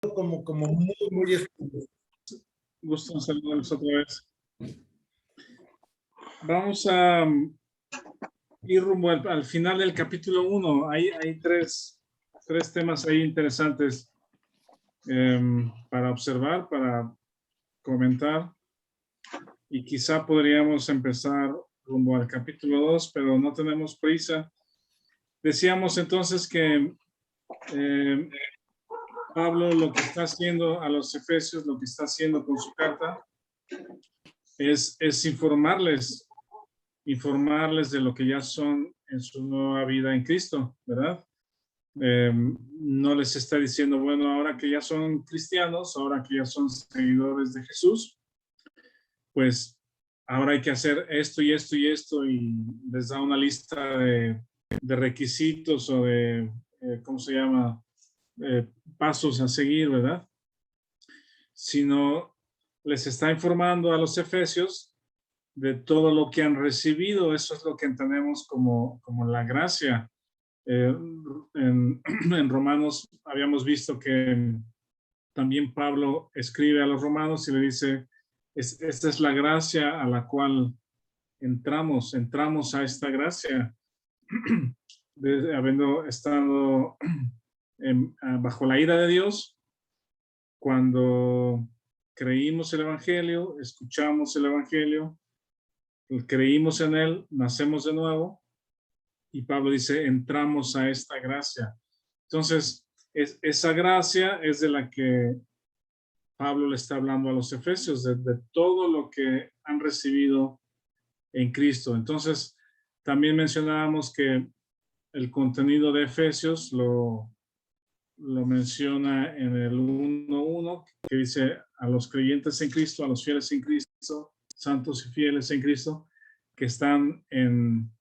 como muy, muy estúpido. Gusto en saludarlos otra vez. Vamos a ir rumbo al final del capítulo 1. Hay tres temas ahí interesantes para observar, para comentar. Y quizá podríamos empezar rumbo al capítulo 2, pero no tenemos prisa. Decíamos entonces que Pablo lo que está haciendo a los Efesios, lo que está haciendo con su carta, es informarles de lo que ya son en su nueva vida en Cristo, ¿verdad? No les está diciendo, bueno, ahora que ya son cristianos, ahora que ya son seguidores de Jesús, pues ahora hay que hacer esto y esto y esto, y les da una lista de requisitos o de, ¿cómo se llama? Pasos a seguir, ¿verdad? Sino les está informando a los efesios de todo lo que han recibido. Eso es lo que entendemos como la gracia. En Romanos habíamos visto que también Pablo escribe a los romanos y le dice, esta es la gracia a la cual entramos a esta gracia, habiendo estado bajo la ira de Dios, cuando creímos el Evangelio, escuchamos el Evangelio, creímos en él, nacemos de nuevo, y Pablo dice, entramos a esta gracia. Entonces, esa gracia es de la que Pablo le está hablando a los efesios, de todo lo que han recibido en Cristo. Entonces, también mencionábamos que el contenido de Efesios lo menciona en el 1:1, que dice a los creyentes en Cristo, a los fieles en Cristo, santos y fieles en Cristo, que están en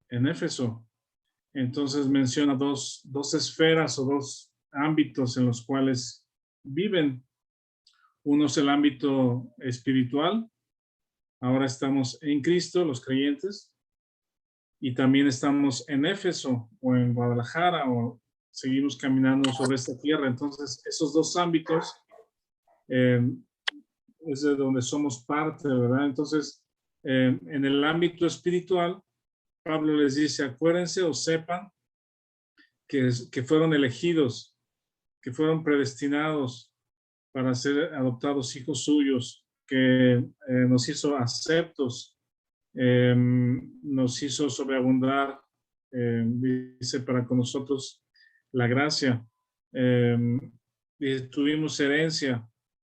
Éfeso. Entonces menciona dos esferas o dos ámbitos en los cuales viven. Uno es el ámbito espiritual. Ahora estamos en Cristo, los creyentes, y también estamos en Éfeso o en Guadalajara o seguimos caminando sobre esta tierra. Entonces, esos dos ámbitos es de donde somos parte, ¿verdad? Entonces, en el ámbito espiritual, Pablo les dice, acuérdense o sepan que fueron elegidos, que fueron predestinados para ser adoptados hijos suyos, que nos hizo aceptos, nos hizo sobreabundar, dice, para con nosotros la gracia. Tuvimos herencia.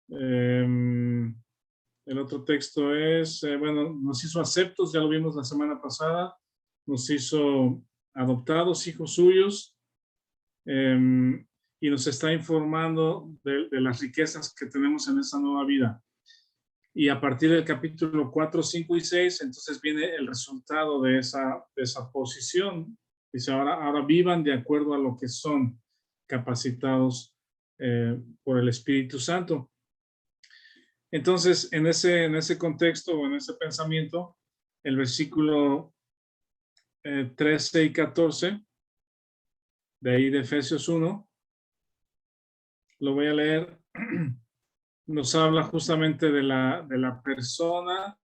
El otro texto es, bueno, nos hizo aceptos, ya lo vimos la semana pasada, nos hizo adoptados hijos suyos, y nos está informando de las riquezas que tenemos en esa nueva vida. Y a partir del capítulo 4, 5 y 6, entonces viene el resultado de esa posición. Dice, ahora vivan de acuerdo a lo que son capacitados por el Espíritu Santo. Entonces, en ese contexto o en ese pensamiento, el versículo 13 y 14, de ahí de Efesios 1, lo voy a leer, nos habla justamente de la persona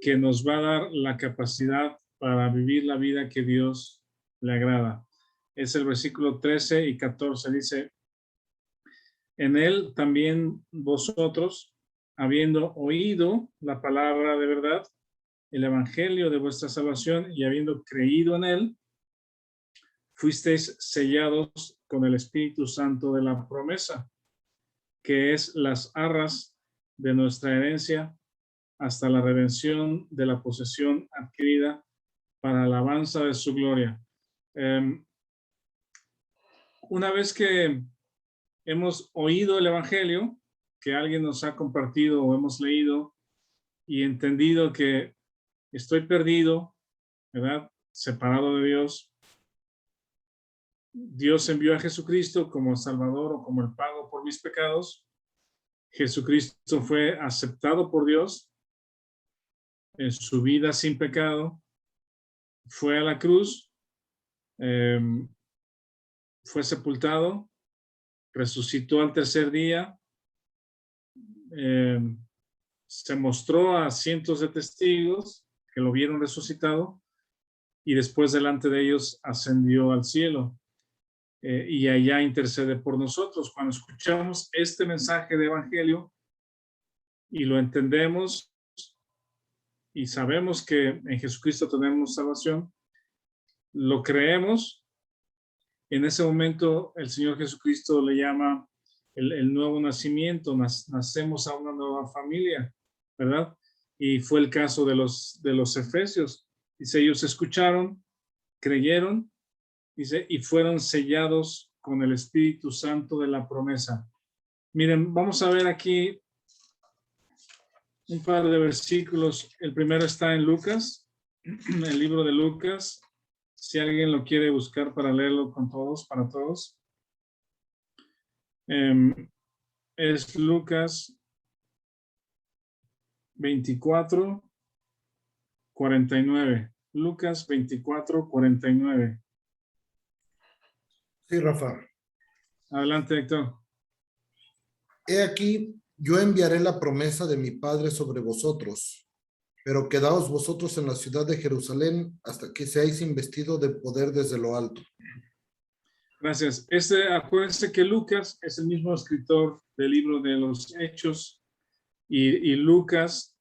que nos va a dar la capacidad para vivir la vida que Dios le agrada. Es el versículo 13 y 14, dice, en él también vosotros, habiendo oído la palabra de verdad, el evangelio de vuestra salvación, y habiendo creído en él, fuisteis sellados con el Espíritu Santo de la promesa, que es las arras de nuestra herencia hasta la redención de la posesión adquirida para alabanza de su gloria. Una vez que hemos oído el evangelio, que alguien nos ha compartido o hemos leído y entendido que estoy perdido, ¿verdad? Separado de Dios. Dios envió a Jesucristo como Salvador o como el pago por mis pecados. Jesucristo fue aceptado por Dios en su vida sin pecado. Fue a la cruz, fue sepultado resucitó al tercer día, se mostró a cientos de testigos que lo vieron resucitado y después delante de ellos ascendió al cielo. Y allá intercede por nosotros. Cuando escuchamos este mensaje de evangelio y lo entendemos y sabemos que en Jesucristo tenemos salvación, lo creemos, en ese momento el Señor Jesucristo le llama el nuevo nacimiento, nacemos a una nueva familia, ¿verdad? Y fue el caso de los efesios. Dice, ellos escucharon, creyeron, dice, y fueron sellados con el Espíritu Santo de la promesa. Miren, vamos a ver aquí un par de versículos. El primero está en Lucas, el libro de Lucas. Si alguien lo quiere buscar para leerlo con todos, para todos. Es Lucas 24, 49. Lucas 24, 49. Sí, Rafa. Adelante, Héctor. He aquí, yo enviaré la promesa de mi Padre sobre vosotros, pero quedaos vosotros en la ciudad de Jerusalén hasta que seáis investidos de poder desde lo alto. Gracias. Acuérdense que Lucas es el mismo escritor del libro de los Hechos y Lucas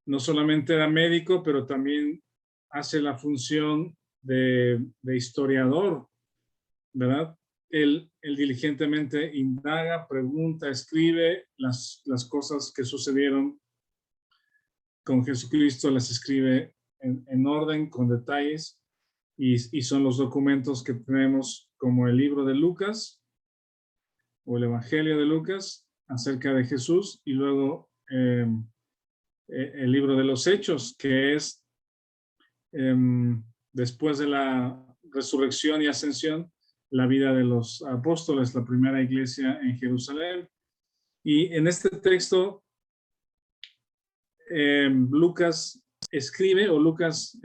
no solamente era médico, pero también hace la función de historiador, ¿verdad? Él diligentemente indaga, pregunta, escribe las cosas que sucedieron con Jesucristo, las escribe en orden, con detalles, y son los documentos que tenemos como el libro de Lucas o el Evangelio de Lucas acerca de Jesús, y luego el libro de los Hechos, que es después de la resurrección y ascensión, la vida de los apóstoles, la primera iglesia en Jerusalén. Y en este texto, Lucas escribe, o Lucas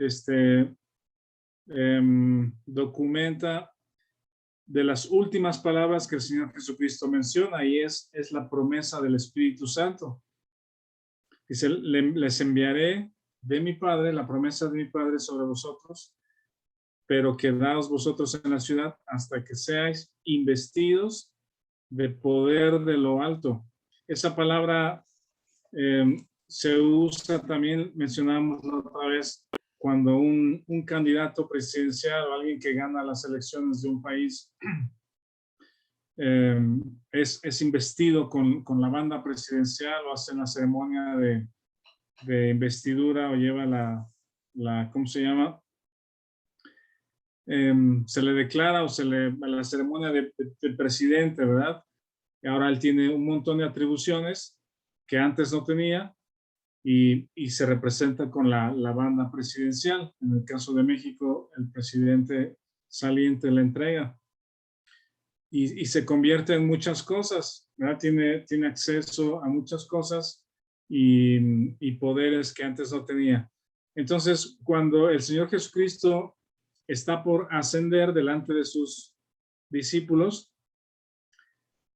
documenta de las últimas palabras que el Señor Jesucristo menciona, y es la promesa del Espíritu Santo. Dice, les enviaré de mi Padre, la promesa de mi Padre sobre vosotros, pero quedaos vosotros en la ciudad hasta que seáis investidos de poder de lo alto. Esa palabra se usa también, mencionamos la otra vez, cuando un candidato presidencial o alguien que gana las elecciones de un país es investido con la banda presidencial, o hacen la ceremonia de investidura, o lleva la ¿cómo se llama? Se le declara, o la ceremonia de presidente, ¿verdad? Y ahora él tiene un montón de atribuciones que antes no tenía, y se representa con la banda presidencial. En el caso de México, el presidente saliente le entrega. Y se convierte en muchas cosas, ¿verdad? Tiene acceso a muchas cosas y poderes que antes no tenía. Entonces, cuando el Señor Jesucristo está por ascender delante de sus discípulos,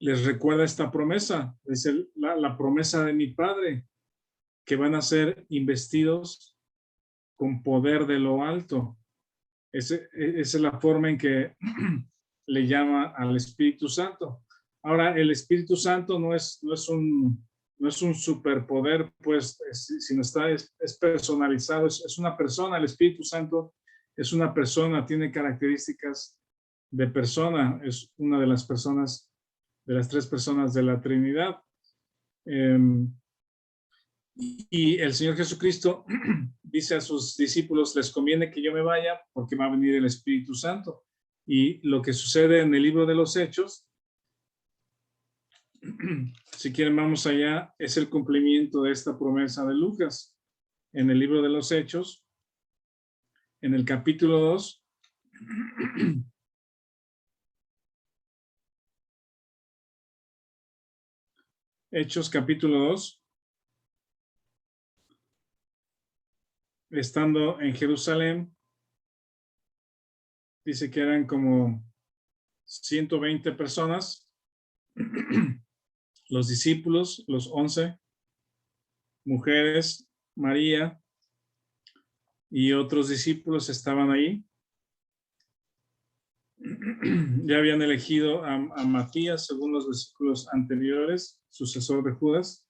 les recuerda esta promesa, es la promesa de mi Padre, que van a ser investidos con poder de lo alto. Esa es la forma en que le llama al Espíritu Santo. Ahora, el Espíritu Santo no es un superpoder, pues, sino es personalizado, es una persona. El Espíritu Santo es una persona, tiene características de persona, es una de las personas, de las tres personas de la Trinidad. Y el Señor Jesucristo dice a sus discípulos, les conviene que yo me vaya porque va a venir el Espíritu Santo. Y lo que sucede en el libro de los Hechos, si quieren vamos allá, es el cumplimiento de esta promesa de Lucas. En el libro de los Hechos, en el capítulo 2, Hechos capítulo 2, estando en Jerusalén, dice que eran como 120 personas Los discípulos, los 11, mujeres, María y otros discípulos estaban ahí. Ya habían elegido a Matías, según los versículos anteriores, sucesor de Judas.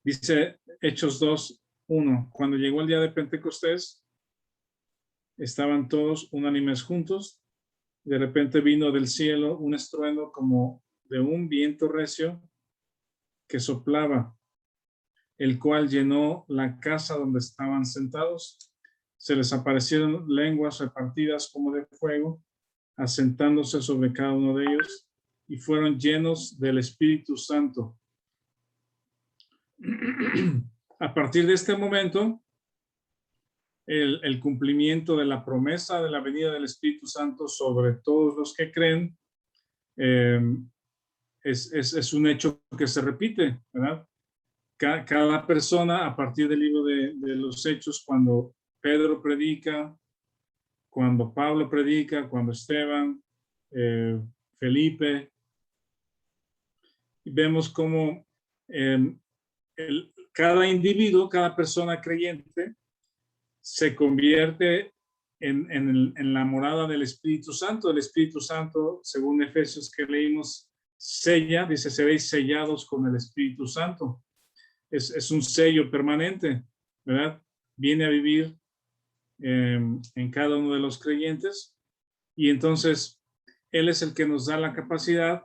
Dice Hechos 2:1, cuando llegó el día de Pentecostés, estaban todos unánimes juntos. De repente vino del cielo un estruendo como de un viento recio que soplaba, el cual llenó la casa donde estaban sentados. Se les aparecieron lenguas repartidas como de fuego, asentándose sobre cada uno de ellos, y fueron llenos del Espíritu Santo. A partir de este momento, el cumplimiento de la promesa de la venida del Espíritu Santo sobre todos los que creen es un hecho que se repite, ¿verdad? Cada persona, a partir del libro de los Hechos, cuando Pedro predica, cuando Pablo predica, cuando Esteban, Felipe, y vemos cómo cada individuo, cada persona creyente se convierte en la morada del Espíritu Santo. El Espíritu Santo, según Efesios que leímos, sella, dice, seréis sellados con el Espíritu Santo. Es un sello permanente, ¿verdad? Viene a vivir en cada uno de los creyentes, y entonces Él es el que nos da la capacidad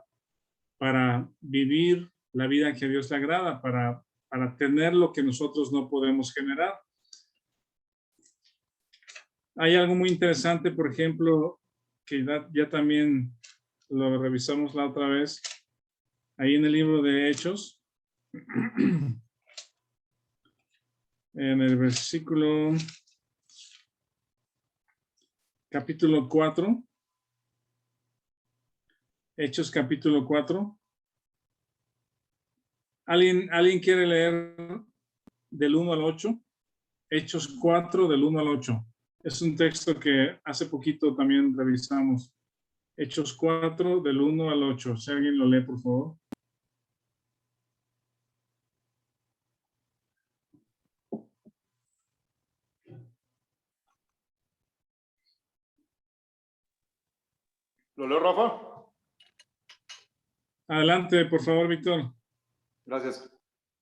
para vivir la vida que a Dios le agrada, para tener lo que nosotros no podemos generar. Hay algo muy interesante, por ejemplo, que ya también lo revisamos la otra vez, ahí en el libro de Hechos, en el versículo capítulo 4, Hechos capítulo 4. ¿Alguien quiere leer del 1 al 8? Hechos 4 del 1 al 8. Es un texto que hace poquito también revisamos. Hechos 4 del 1 al 8. Si alguien lo lee, por favor. ¿Lo leo, Rafa? Adelante, por favor, Víctor. Gracias.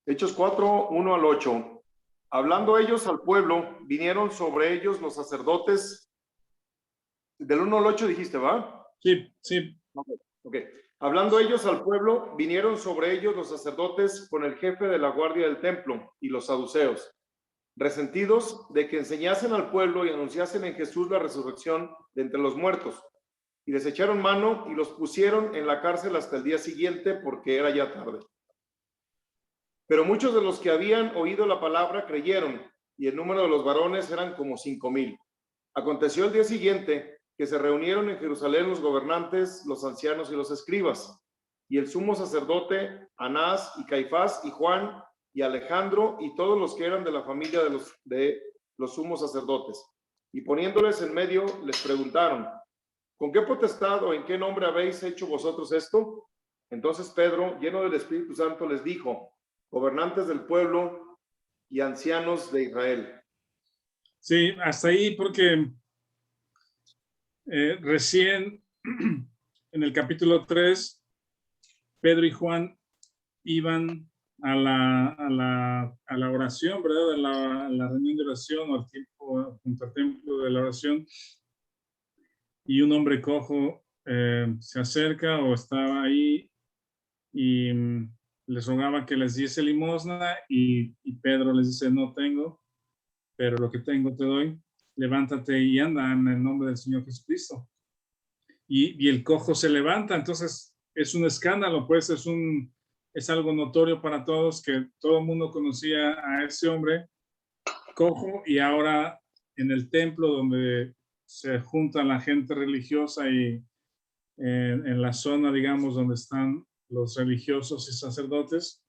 Hechos 4, 1 al 8. Hablando ellos al pueblo, vinieron sobre ellos los sacerdotes. Del 1 al 8 dijiste, ¿va? Sí, sí. Ok. Hablando ellos al pueblo, vinieron sobre ellos los sacerdotes con el jefe de la guardia del templo y los saduceos, resentidos de que enseñasen al pueblo y anunciasen en Jesús la resurrección de entre los muertos. Y les echaron mano y los pusieron en la cárcel hasta el día siguiente, porque era ya tarde. Pero muchos de los que habían oído la palabra creyeron, y el número de los varones eran como 5,000. Aconteció el día siguiente que se reunieron en Jerusalén los gobernantes, los ancianos y los escribas, y el sumo sacerdote Anás y Caifás y Juan y Alejandro y todos los que eran de la familia de los sumos sacerdotes. Y poniéndoles en medio, les preguntaron: ¿con qué potestad o en qué nombre habéis hecho vosotros esto? Entonces Pedro, lleno del Espíritu Santo, les dijo: gobernantes del pueblo y ancianos de Israel. Sí, hasta ahí, porque recién en el capítulo 3, Pedro y Juan iban a la oración, ¿verdad? A la reunión de oración, o al tiempo junto al templo de la oración, y un hombre cojo se acerca o estaba ahí y les rogaba que les diese limosna, y Pedro les dice: no tengo, pero lo que tengo te doy, levántate y anda en el nombre del Señor Jesucristo. Y el cojo se levanta. Entonces es un escándalo, pues es algo notorio para todos, que todo el mundo conocía a ese hombre cojo, y ahora en el templo donde se junta la gente religiosa y en la zona, digamos, donde están los religiosos y sacerdotes,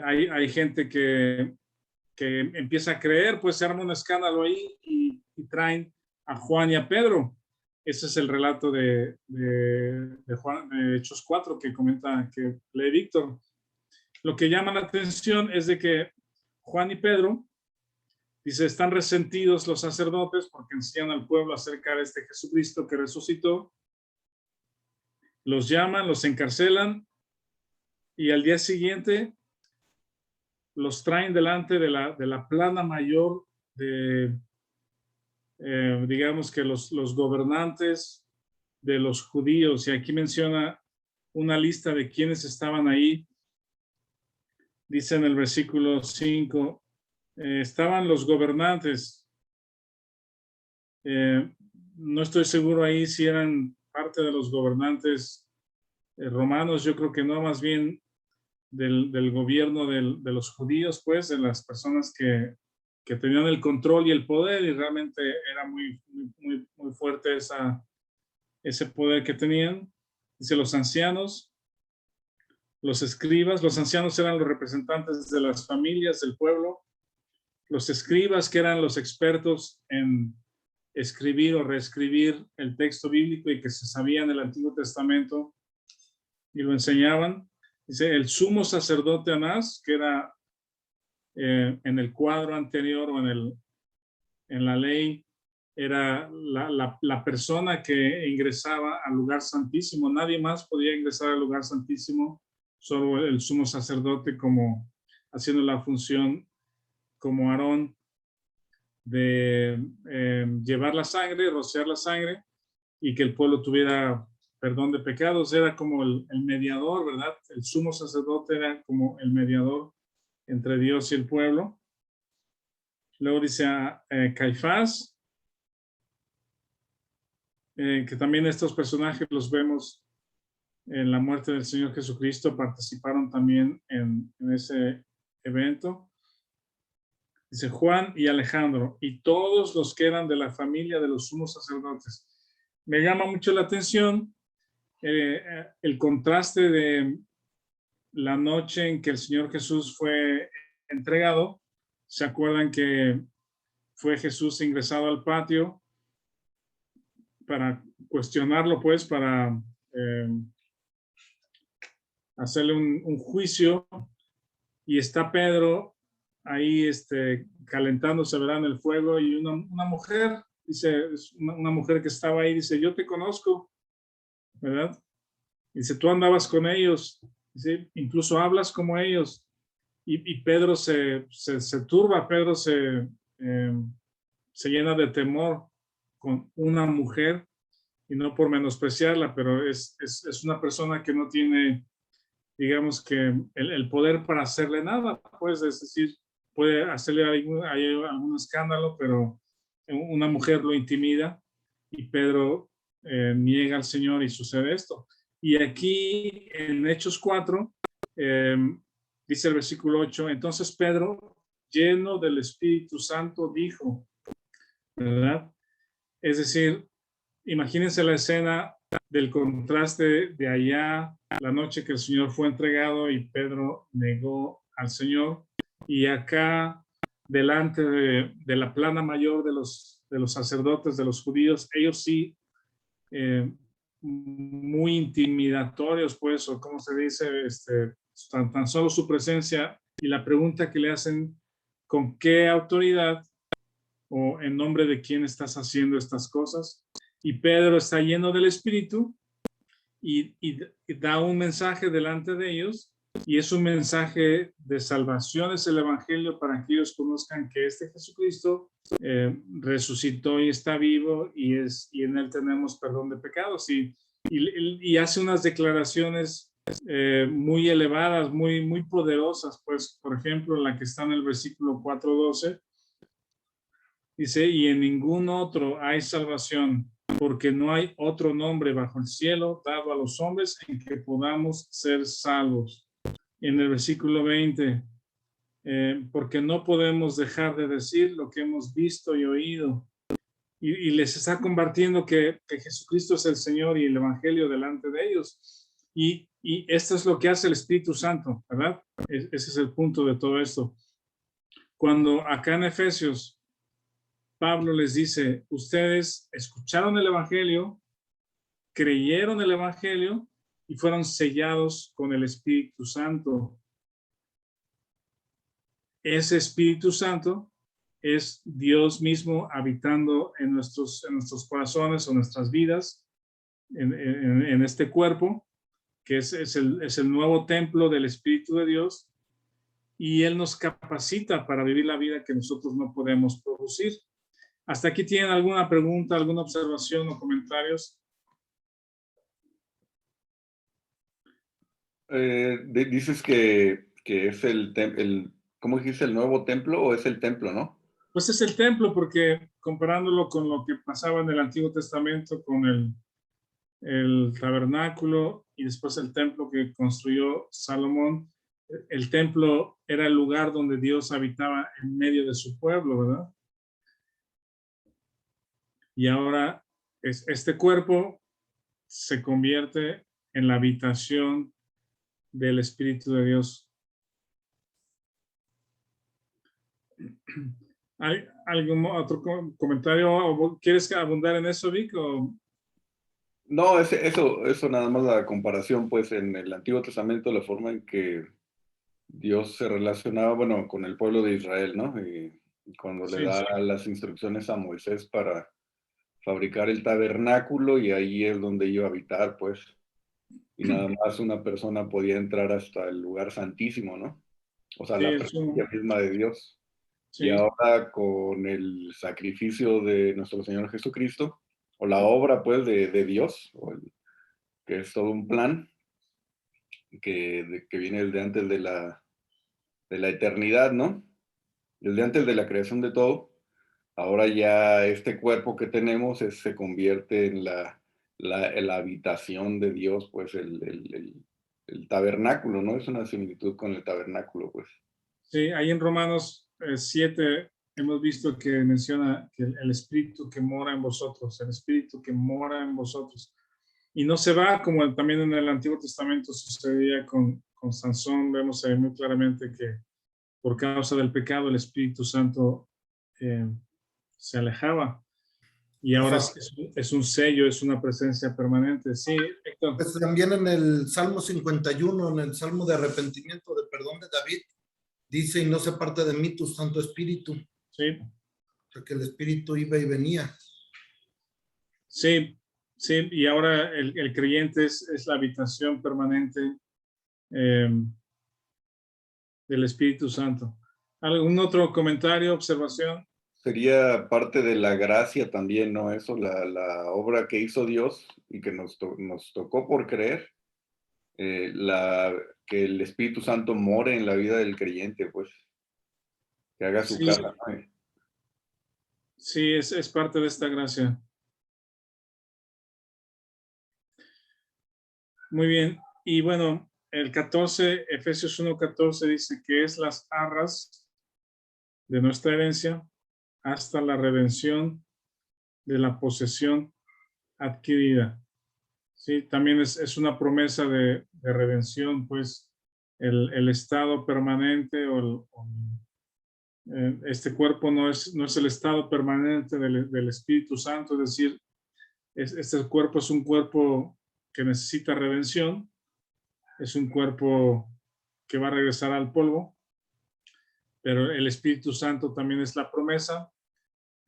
hay gente que empieza a creer, pues se arma un escándalo ahí, y traen a Juan y a Pedro. ese es el relato de Juan, de Hechos 4 que comenta, que lee Víctor. Lo que llama la atención es de que Juan y Pedro, dice, están resentidos los sacerdotes porque enseñan al pueblo acerca de este Jesucristo que resucitó. Los llaman, los encarcelan y al día siguiente los traen delante de la plana mayor de, digamos que los gobernantes de los judíos. Y aquí menciona una lista de quienes estaban ahí. Dice en el versículo 5, estaban los gobernantes. No estoy seguro ahí si eran parte de los gobernantes romanos. Yo creo que no, más bien del gobierno de los judíos, pues, de las personas que tenían el control y el poder, y realmente era muy fuerte ese poder que tenían. Dice los ancianos, los escribas. Los ancianos eran los representantes de las familias del pueblo. Los escribas, que eran los expertos en escribir o reescribir el texto bíblico y que se sabían el Antiguo Testamento y lo enseñaban. Dice el sumo sacerdote Anás, que era en el cuadro anterior o en la ley, era la persona que ingresaba al lugar santísimo. Nadie más podía ingresar al lugar santísimo, solo el sumo sacerdote, como haciendo la función como Aarón de llevar la sangre, rociar la sangre y que el pueblo tuviera perdón de pecados. Era como el mediador, ¿verdad? El sumo sacerdote era como el mediador entre Dios y el pueblo. Luego dice a Caifás, que también estos personajes los vemos en la muerte del Señor Jesucristo, participaron también en ese evento. Dice Juan y Alejandro y todos los que eran de la familia de los sumos sacerdotes. Me llama mucho la atención el contraste de la noche en que el Señor Jesús fue entregado. ¿Se acuerdan que fue Jesús ingresado al patio para cuestionarlo, pues, para hacerle un juicio? Y está Pedro ahí calentándose, ¿verdad?, en el fuego, y una mujer, dice, una mujer que estaba ahí, dice, yo te conozco, ¿verdad? Dice, tú andabas con ellos, dice, incluso hablas como ellos. Y Pedro se turba, Pedro se llena de temor con una mujer, y no por menospreciarla, pero es una persona que no tiene, digamos que el poder para hacerle nada, pues, es decir, puede hacerle algún escándalo, pero una mujer lo intimida y Pedro niega al Señor y sucede esto. Y aquí en Hechos 4, dice el versículo 8, entonces Pedro, lleno del Espíritu Santo, dijo, ¿verdad? Es decir, imagínense la escena del contraste de allá, la noche que el Señor fue entregado y Pedro negó al Señor, y acá delante de la plana mayor de los sacerdotes de los judíos, ellos sí, muy intimidatorios, pues, o como se dice, tan solo su presencia y la pregunta que le hacen, ¿con qué autoridad o en nombre de quién estás haciendo estas cosas? Y Pedro está lleno del Espíritu y da un mensaje delante de ellos, y es un mensaje de salvación, es el Evangelio para que ellos conozcan que este Jesucristo resucitó y está vivo, y en él tenemos perdón de pecados, y hace unas declaraciones muy elevadas, muy poderosas, pues, por ejemplo, la que está en el versículo 4:12, dice, y en ningún otro hay salvación, porque no hay otro nombre bajo el cielo dado a los hombres en que podamos ser salvos. Y en el versículo 20, porque no podemos dejar de decir lo que hemos visto y oído. Y les está compartiendo que Jesucristo es el Señor y el Evangelio delante de ellos. Y esto es lo que hace el Espíritu Santo, ¿verdad? Ese es el punto de todo esto. Cuando acá en Efesios, Pablo les dice, ustedes escucharon el Evangelio, creyeron el evangelio y fueron sellados con el Espíritu Santo. Ese Espíritu Santo es Dios mismo habitando en nuestros corazones o nuestras vidas, en este cuerpo, que es el nuevo templo del Espíritu de Dios, y Él nos capacita para vivir la vida que nosotros no podemos producir. ¿Hasta aquí tienen alguna pregunta, alguna observación o comentarios? Dices que es ¿cómo dijiste? ¿El nuevo templo o es el templo, no? Pues es el templo, porque comparándolo con lo que pasaba en el Antiguo Testamento, con el tabernáculo y después el templo que construyó Salomón, el templo era el lugar donde Dios habitaba en medio de su pueblo, ¿verdad? Y ahora este cuerpo se convierte en la habitación del Espíritu de Dios. ¿Hay algún otro comentario o quieres abundar en eso, Vic? No, eso nada más la comparación, pues en el Antiguo Testamento, la forma en que Dios se relacionaba, bueno, con el pueblo de Israel, ¿no? Y cuando le Sí, da las instrucciones a Moisés para fabricar el tabernáculo, y ahí es donde iba a habitar, pues, y nada más una persona podía entrar hasta el lugar santísimo, ¿no? O sea, sí, la presencia misma de Dios. Y sí, ahora con el sacrificio de nuestro Señor Jesucristo, o la obra, pues, de Dios, que es todo un plan que viene desde antes de la eternidad, ¿no? Desde antes de la creación de todo. Ahora ya este cuerpo que tenemos se convierte en la habitación de Dios, pues el tabernáculo, ¿no? Es una similitud con el tabernáculo, pues. sí. Ahí en Romanos 7 hemos visto que menciona que el Espíritu que mora en vosotros, el Espíritu que mora en vosotros. Y no se va, como también en el Antiguo Testamento sucedía con Sansón. Vemos ahí muy claramente que por causa del pecado el Espíritu Santo se alejaba. Y ahora es un sello, es una presencia permanente. Sí, Héctor. Pues también en el Salmo 51, en el Salmo de arrepentimiento, de perdón de David, dice, y no se parte de mí tu Santo Espíritu. Sí. O sea, que el Espíritu iba y venía. Sí, sí, y ahora el creyente es la habitación permanente del Espíritu Santo. ¿Algún otro comentario, observación? Sería parte de la gracia también, ¿no? Eso, la obra que hizo Dios y que nos tocó por creer, que el Espíritu Santo more en la vida del creyente, pues, que haga su Sí, casa, ¿no? sí, es parte de esta gracia. Muy bien. Y bueno, el 14, Efesios 1:14 dice que es las arras de nuestra herencia hasta la redención de la posesión adquirida. Sí, también es una promesa de redención, pues el estado permanente este cuerpo no es el estado permanente del Espíritu Santo, es decir, este cuerpo es un cuerpo que necesita redención, es un cuerpo que va a regresar al polvo, pero el Espíritu Santo también es la promesa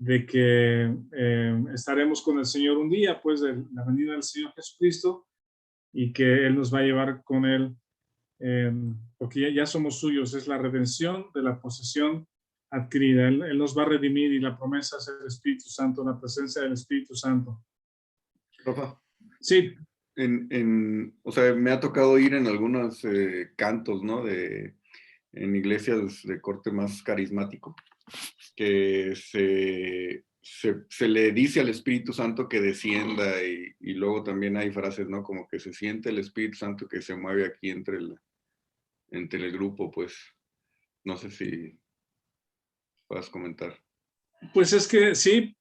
de que estaremos con el Señor un día, pues de la venida del Señor Jesucristo, y que Él nos va a llevar con Él, porque ya somos suyos, es la redención de la posesión adquirida. Él nos va a redimir y la promesa es el Espíritu Santo, la presencia del Espíritu Santo. Rafa, Sí, o sea, me ha tocado ir en algunos cantos, ¿no? En iglesias de corte más carismático, que se le dice al Espíritu Santo que descienda, y luego también hay frases, ¿no? Como que se siente el Espíritu Santo que se mueve aquí entre el grupo, pues. No sé si puedas comentar. pues es que sí,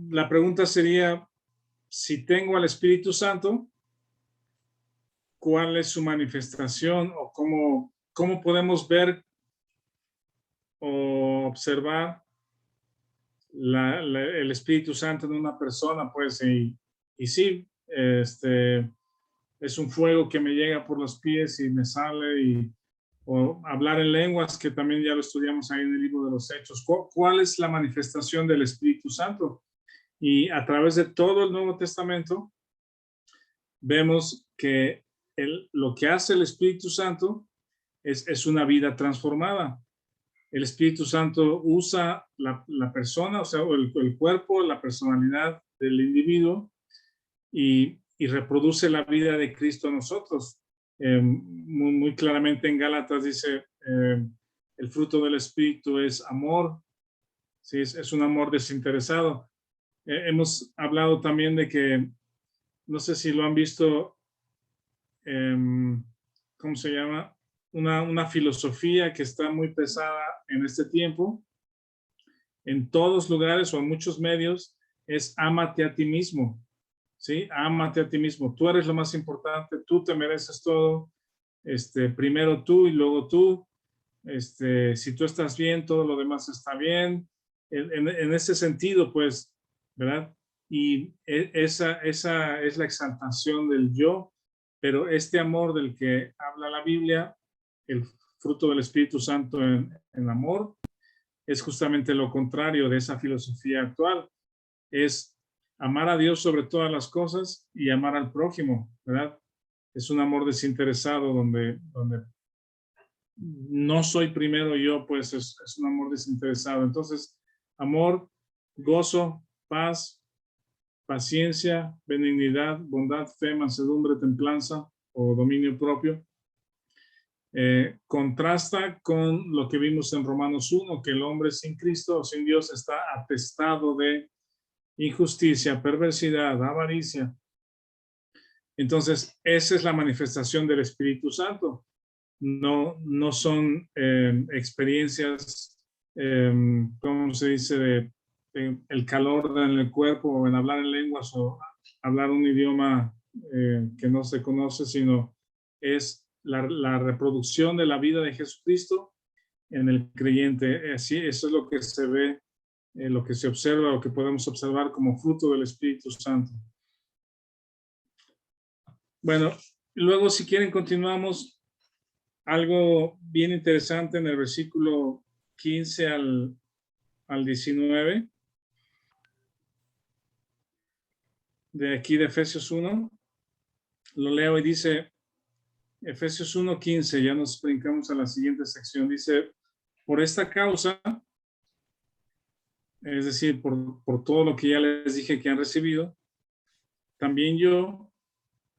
la pregunta sería, si tengo al Espíritu Santo, ¿cuál es su manifestación o cómo podemos ver o observar el Espíritu Santo en una persona? Pues, y sí, es un fuego que me llega por los pies y me sale, o hablar en lenguas, que también ya lo estudiamos ahí en el libro de los Hechos. ¿Cuál es la manifestación del Espíritu Santo? Y a través de todo el Nuevo Testamento vemos que lo que hace el Espíritu Santo es una vida transformada. El Espíritu Santo usa la persona, o sea, el cuerpo, la personalidad del individuo y reproduce la vida de Cristo en nosotros. Muy claramente en Gálatas dice, el fruto del Espíritu es amor, ¿sí? Es un amor desinteresado. Hemos hablado también de que, no sé si lo han visto, ¿cómo se llama? Una filosofía que está muy pesada en este tiempo, en todos lugares o en muchos medios, es ámate a ti mismo, ¿sí? Ámate a ti mismo. Tú eres lo más importante, tú te mereces todo, primero tú y luego tú. Si tú estás bien, todo lo demás está bien. En ese sentido, pues, ¿verdad? Y esa es la exaltación del yo, pero este amor del que habla la Biblia, el fruto del Espíritu Santo en amor, es justamente lo contrario de esa filosofía actual. Es amar a Dios sobre todas las cosas y amar al prójimo, ¿verdad? Es un amor desinteresado donde no soy primero yo, pues es un amor desinteresado. Entonces, amor, gozo, paz, paciencia, benignidad, bondad, fe, mansedumbre, templanza o dominio propio. Contrasta con lo que vimos en Romanos 1, que el hombre sin Cristo o sin Dios está atestado de injusticia, perversidad, avaricia. Entonces, esa es la manifestación del Espíritu Santo. No son experiencias, ¿cómo se dice? El calor en el cuerpo o en hablar en lenguas o hablar un idioma que no se conoce, sino es la reproducción de la vida de Jesucristo en el creyente. Así, eso es lo que se ve, lo que se observa, lo que podemos observar como fruto del Espíritu Santo. Bueno, luego si quieren continuamos. Algo bien interesante en el versículo 15 al 19 de aquí de Efesios 1. Lo leo y dice, Efesios 1:15, ya nos brincamos a la siguiente sección. Dice, por esta causa, es decir, por todo lo que ya les dije que han recibido, también yo,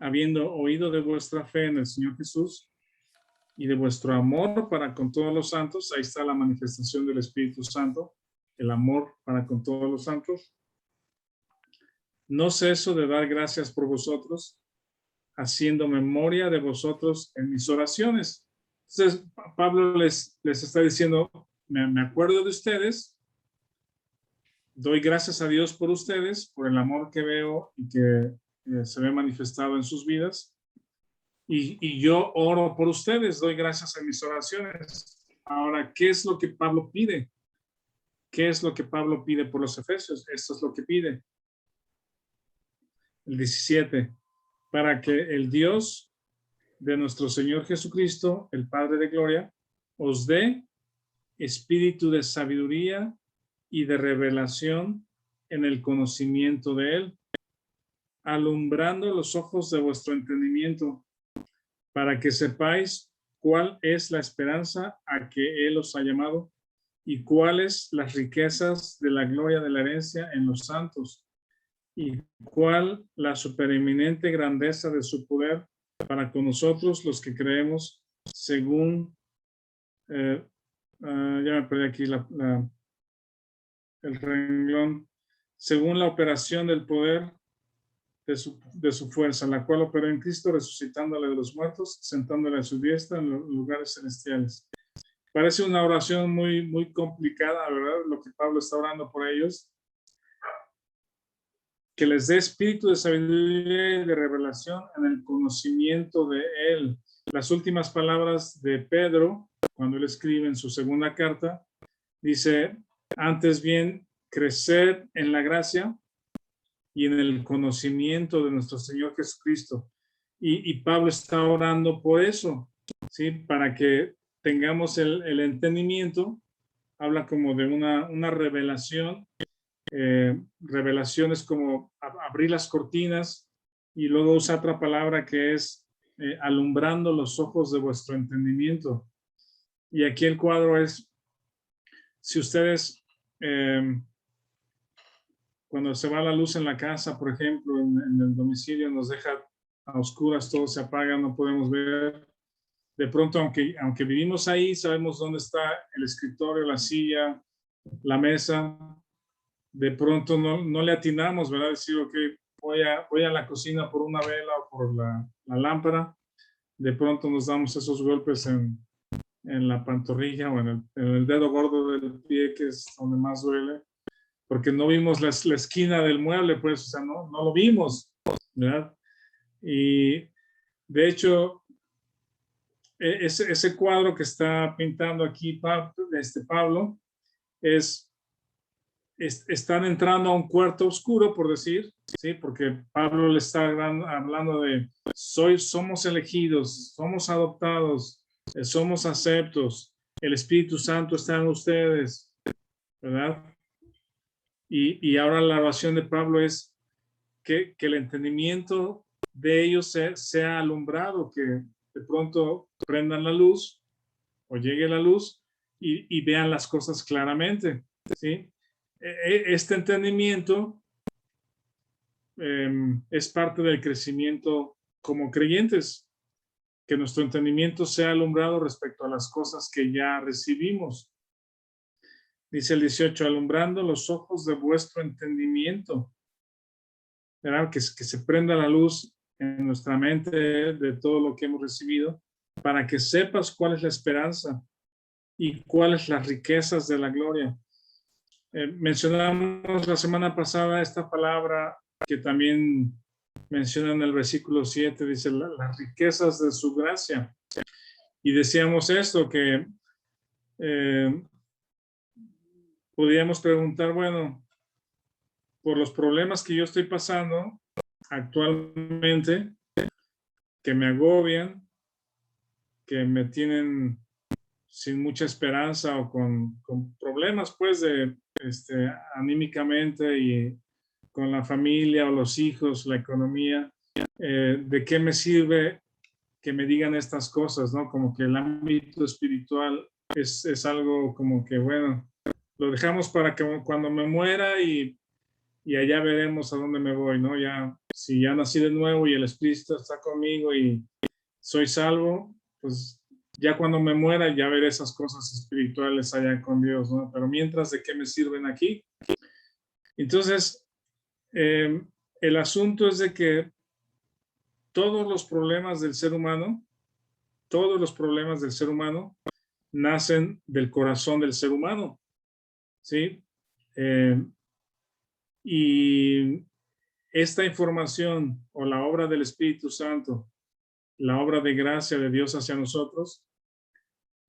habiendo oído de vuestra fe en el Señor Jesús y de vuestro amor para con todos los santos, ahí está la manifestación del Espíritu Santo, el amor para con todos los santos. No ceso de dar gracias por vosotros, haciendo memoria de vosotros en mis oraciones. Entonces, Pablo les está diciendo, me acuerdo de ustedes, doy gracias a Dios por ustedes, por el amor que veo y que se ve manifestado en sus vidas. Y yo oro por ustedes, doy gracias en mis oraciones. Ahora, ¿qué es lo que Pablo pide? ¿Qué es lo que Pablo pide por los efesios? Esto es lo que pide. El 17. Para que el Dios de nuestro Señor Jesucristo, el Padre de Gloria, os dé espíritu de sabiduría y de revelación en el conocimiento de Él, alumbrando los ojos de vuestro entendimiento, para que sepáis cuál es la esperanza a que Él os ha llamado y cuáles las riquezas de la gloria de la herencia en los santos y cuál la supereminente grandeza de su poder para con nosotros los que creemos según, ya me perdí aquí el renglón, según la operación del poder de su fuerza, la cual operó en Cristo resucitándole de los muertos, sentándole a su diestra en los lugares celestiales. Parece una oración muy complicada, ¿verdad? Lo que Pablo está orando por ellos. Que les dé espíritu de sabiduría y de revelación en el conocimiento de Él. Las últimas palabras de Pedro, cuando él escribe en su segunda carta, dice, antes bien, crecer en la gracia y en el conocimiento de nuestro Señor Jesucristo. Y Pablo está orando por eso, ¿sí? Para que tengamos el entendimiento. Habla como de una revelación. Revelación es como abrir las cortinas, y luego usa otra palabra que es alumbrando los ojos de vuestro entendimiento. Y aquí el cuadro es, si ustedes, cuando se va la luz en la casa, por ejemplo, en el domicilio, nos deja a oscuras, todo se apaga, no podemos ver. De pronto, aunque vivimos ahí, sabemos dónde está el escritorio, la silla, la mesa. De pronto no le atinamos, ¿verdad? Decir, ok, voy a la cocina por una vela o por la lámpara. De pronto nos damos esos golpes en la pantorrilla o en el dedo gordo del pie, que es donde más duele, porque no vimos la esquina del mueble, pues, o sea, no lo vimos, ¿verdad? Y de hecho, ese cuadro que está pintando aquí Pablo están entrando a un cuarto oscuro, por decir, ¿sí? Porque Pablo le está hablando de somos elegidos, somos adoptados, somos aceptos, el Espíritu Santo está en ustedes, ¿verdad? Y ahora la oración de Pablo es que el entendimiento de ellos sea alumbrado, que de pronto prendan la luz o llegue la luz y vean las cosas claramente, ¿sí? Este entendimiento es parte del crecimiento como creyentes, que nuestro entendimiento sea alumbrado respecto a las cosas que ya recibimos. Dice el 18, alumbrando los ojos de vuestro entendimiento, ¿verdad? Que se prenda la luz en nuestra mente de todo lo que hemos recibido, para que sepas cuál es la esperanza y cuáles las riquezas de la gloria. Mencionamos la semana pasada esta palabra que también menciona en el versículo 7, dice las riquezas de su gracia. Y decíamos esto, que podríamos preguntar, bueno, por los problemas que yo estoy pasando actualmente, que me agobian, que me tienen sin mucha esperanza o con problemas, pues, anímicamente y con la familia o los hijos, la economía, ¿de qué me sirve que me digan estas cosas, ¿no? Como que el ámbito espiritual es algo como que, bueno, lo dejamos para que cuando me muera y allá veremos a dónde me voy, ¿no? Ya, si ya nací de nuevo y el Espíritu está conmigo y soy salvo, pues ya cuando me muera ya veré esas cosas espirituales allá con Dios, ¿no? Pero mientras, ¿de qué me sirven aquí? Entonces, el asunto es de que todos los problemas del ser humano nacen del corazón del ser humano, ¿sí? Y esta información o la obra del Espíritu Santo, la obra de gracia de Dios hacia nosotros,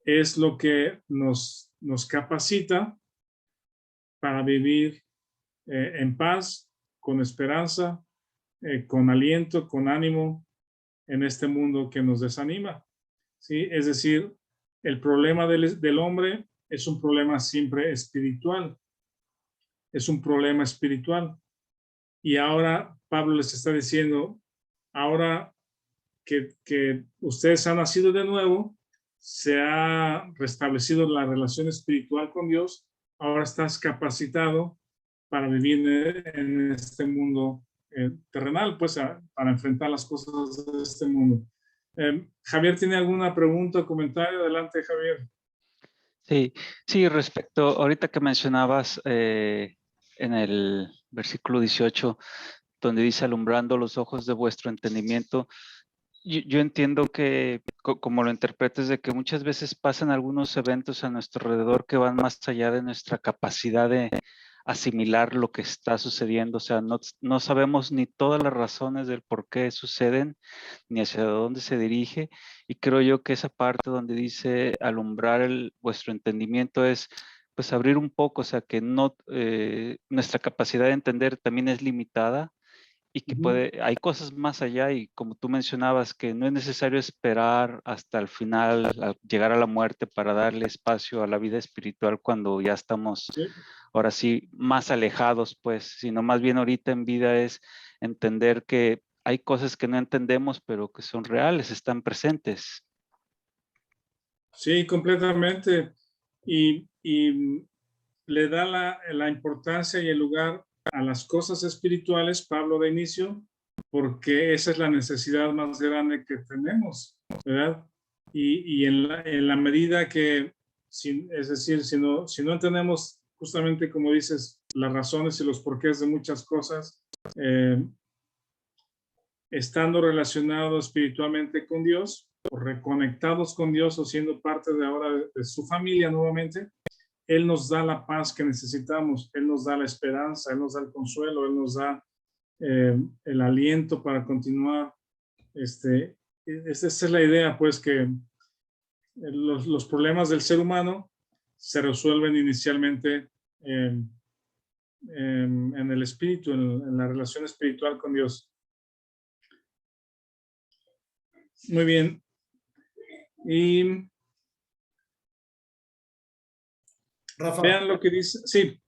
es lo que nos capacita para vivir en paz, con esperanza, con aliento, con ánimo en este mundo que nos desanima, ¿sí? Es decir, el problema del hombre es un problema siempre espiritual, es un problema espiritual. Y ahora Pablo les está diciendo, ahora que ustedes han nacido de nuevo, se ha restablecido la relación espiritual con Dios, ahora estás capacitado para vivir en este mundo terrenal, pues para enfrentar las cosas de este mundo. Javier, ¿tiene alguna pregunta o comentario? Adelante, Javier. Sí, respecto, ahorita que mencionabas en el versículo 18, donde dice alumbrando los ojos de vuestro entendimiento, yo entiendo que, como lo interpretes, de que muchas veces pasan algunos eventos a nuestro alrededor que van más allá de nuestra capacidad de asimilar lo que está sucediendo. O sea, no sabemos ni todas las razones del por qué suceden, ni hacia dónde se dirige. Y creo yo que esa parte donde dice alumbrar vuestro entendimiento es, pues abrir un poco, o sea, que no, nuestra capacidad de entender también es limitada y que hay cosas más allá y como tú mencionabas, que no es necesario esperar hasta el final, llegar a la muerte para darle espacio a la vida espiritual cuando ya estamos, ahora sí, más alejados, pues, sino más bien ahorita en vida es entender que hay cosas que no entendemos, pero que son reales, están presentes. Sí, completamente. Y le da la importancia y el lugar a las cosas espirituales, Pablo de inicio, porque esa es la necesidad más grande que tenemos, ¿verdad? Y en la medida que, es decir, si no entendemos justamente, como dices, las razones y los porqués de muchas cosas, estando relacionados espiritualmente con Dios, o reconectados con Dios, o siendo parte de ahora de su familia nuevamente, Él nos da la paz que necesitamos, Él nos da la esperanza, Él nos da el consuelo, Él nos da el aliento para continuar. Esa es la idea, pues, que los problemas del ser humano se resuelven inicialmente en el espíritu, en la relación espiritual con Dios. Muy bien. Y Rafa, vean lo que dice. Sí.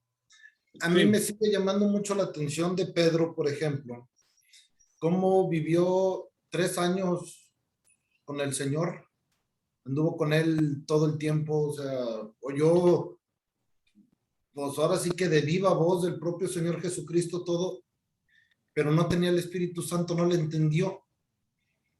a mí Sí. me sigue llamando mucho la atención de Pedro, por ejemplo, cómo vivió 3 años con el Señor, anduvo con él todo el tiempo, o sea, oyó, pues ahora sí que de viva voz del propio Señor Jesucristo todo, pero no tenía el Espíritu Santo, no le entendió,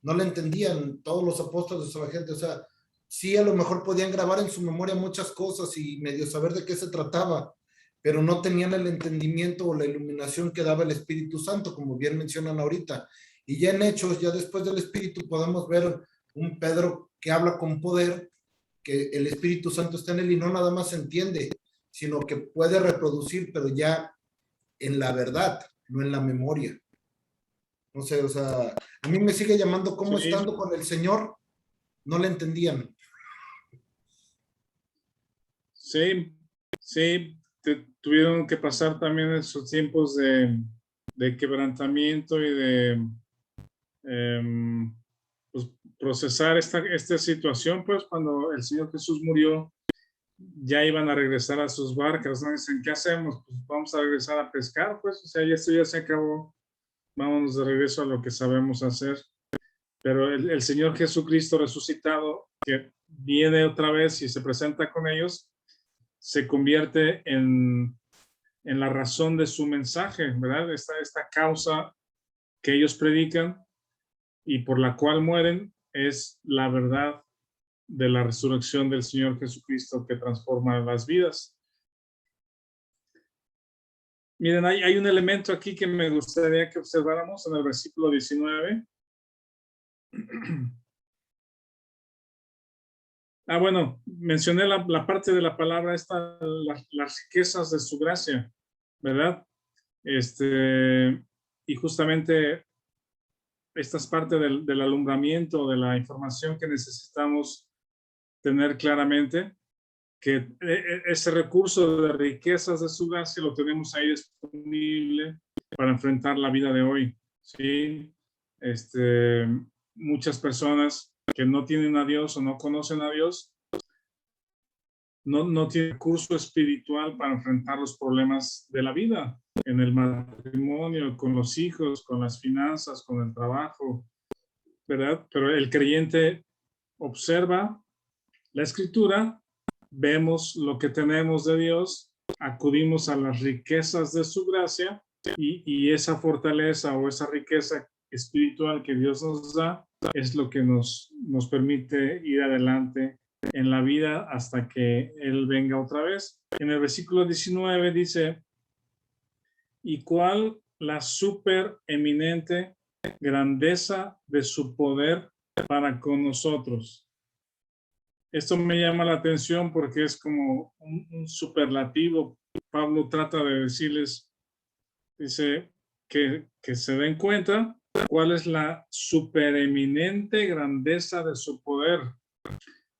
no le entendían todos los apóstoles o la gente, o sea, sí a lo mejor podían grabar en su memoria muchas cosas y medio saber de qué se trataba, pero no tenían el entendimiento o la iluminación que daba el Espíritu Santo, como bien mencionan ahorita. Y ya en Hechos, ya después del Espíritu, podemos ver un Pedro que habla con poder, que el Espíritu Santo está en él y no nada más entiende, sino que puede reproducir, pero ya en la verdad, no en la memoria. No sé, o sea, a mí me sigue llamando como Sí. estando con el Señor, no le entendían. Sí, sí, tuvieron que pasar también esos tiempos de quebrantamiento y de pues, procesar esta situación, pues cuando el Señor Jesús murió, ya iban a regresar a sus barcas, ¿no? Dicen, ¿qué hacemos? Pues vamos a regresar a pescar, pues, o sea, esto ya se acabó, vámonos de regreso a lo que sabemos hacer. Pero el Señor Jesucristo resucitado, que viene otra vez y se presenta con ellos, se convierte en la razón de su mensaje, ¿verdad? Esta causa que ellos predican y por la cual mueren es la verdad de la resurrección del Señor Jesucristo que transforma las vidas. Miren, hay un elemento aquí que me gustaría que observáramos en el versículo 19. Bueno, mencioné la parte de la palabra esta, las riquezas de su gracia, ¿verdad? Y justamente esta es parte del alumbramiento, de la información que necesitamos tener claramente, que ese recurso de riquezas de su gracia lo tenemos ahí disponible para enfrentar la vida de hoy, ¿sí? Muchas personas que no tienen a Dios o no conocen a Dios, no tienen recurso espiritual para enfrentar los problemas de la vida, en el matrimonio, con los hijos, con las finanzas, con el trabajo, ¿verdad? Pero el creyente observa la escritura, vemos lo que tenemos de Dios, acudimos a las riquezas de su gracia y esa fortaleza o esa riqueza espiritual que Dios nos da es lo que nos permite ir adelante en la vida hasta que Él venga otra vez. En el versículo 19 dice, ¿y cuál la supereminente grandeza de su poder para con nosotros? Esto me llama la atención porque es como un superlativo. Pablo trata de decirles, dice, que se den cuenta cuál es la supereminente grandeza de su poder.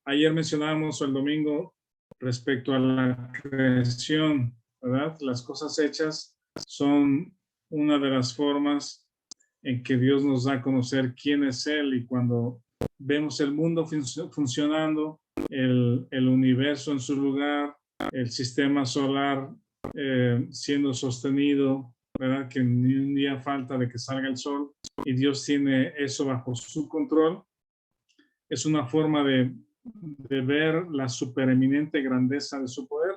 Ayer mencionábamos el domingo respecto a la creación, ¿verdad? Las cosas hechas son una de las formas en que Dios nos da a conocer quién es Él, y cuando vemos el mundo funcionando, el universo en su lugar, el sistema solar siendo sostenido, ¿verdad? Que ni un día falta de que salga el sol, y Dios tiene eso bajo su control. Es una forma de ver la supereminente grandeza de su poder.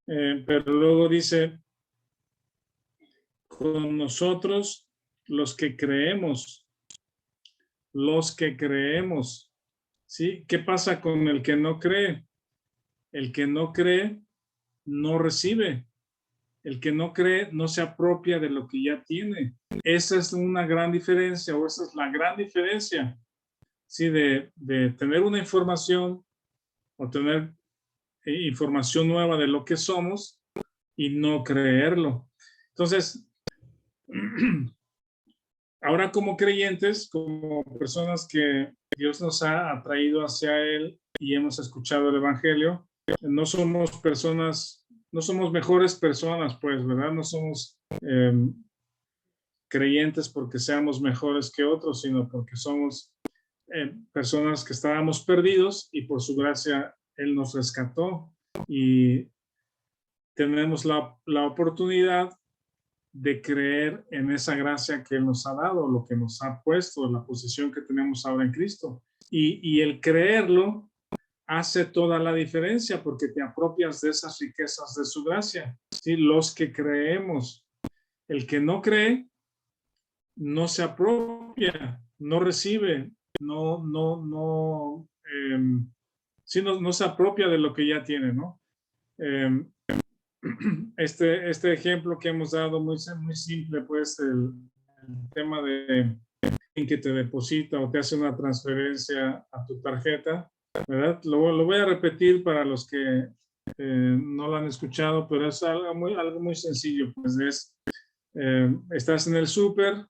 Pero luego dice, con nosotros los que creemos, ¿sí? ¿Qué pasa con el que no cree? El que no cree no recibe. El que no cree no se apropia de lo que ya tiene. Esa es una gran diferencia, o esa es la gran diferencia, ¿sí? De tener una información o tener información nueva de lo que somos y no creerlo. Entonces, ahora como creyentes, como personas que Dios nos ha atraído hacia Él y hemos escuchado el Evangelio, no somos personas, no somos mejores personas, pues, ¿verdad? No somos creyentes porque seamos mejores que otros, sino porque somos personas que estábamos perdidos y por su gracia Él nos rescató, y tenemos la oportunidad de creer en esa gracia que Él nos ha dado, lo que nos ha puesto, la posición que tenemos ahora en Cristo. Y el creerlo hace toda la diferencia, porque te apropias de esas riquezas de su gracia. ¿Sí? Los que creemos. El que no cree no se apropia, no recibe, no se apropia de lo que ya tiene, ¿no? Este ejemplo que hemos dado, muy simple, pues, el tema de que te deposita o te hace una transferencia a tu tarjeta, ¿verdad? Lo voy a repetir para los que no lo han escuchado, pero es algo muy sencillo, pues estás en el súper,